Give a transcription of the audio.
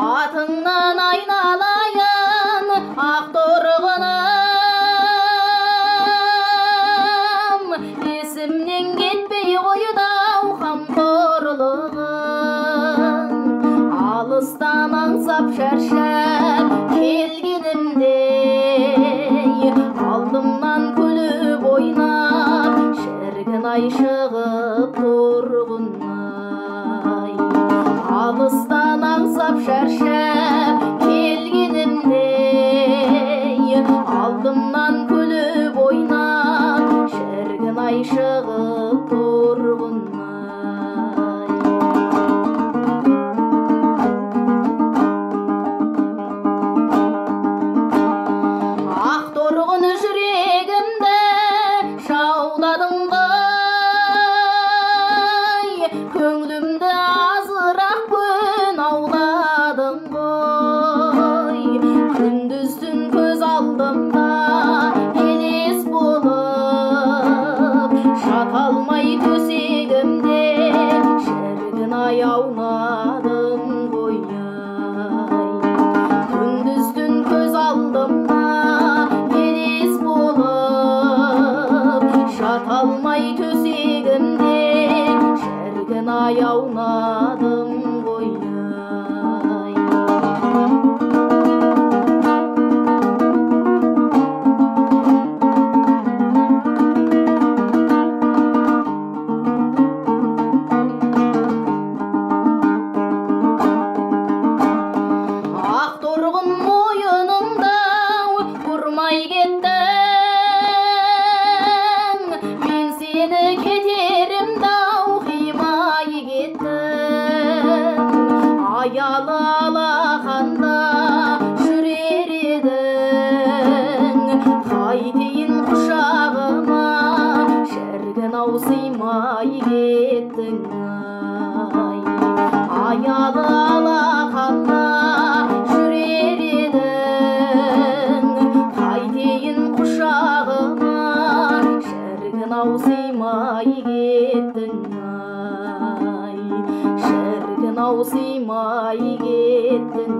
Atından aynalayın ak torğunum, esimden gitmey koyudav hamkorluğun. Alıstan ansap şerşer kelgenimdey, aldımdan kulüp oynap şergin ay шығып turgunay. Alıstan ansap şerşer kelgenimdey, aldımdan kulüp oynap şergin ay шығып turgunay. Ақ торғын жүрегімді шауладың ғой, көңлімді азырақ күн ауладың ғой. Күндіз-түн көз алдымда елес болып, жата алмай төсегімде шіркін ай аунадың ғой ай. Күндіз-түн көз алдымда елес болып, жата алмай төсегімде шіркін ай аунадың ғой ай. Ақ торғын мойыныңда ұрмай кеттің, мен сені кетерімді қимай кеттім. Аялы алақанда жүрер едің, қайтейін құшағыма шіркін ау сыймай кеттің ай. Аялы алақанда жүрер едің, қайтейін құшағыма шіркін ау сыймай кеттің ай. Шіркін ау сыймай кеттің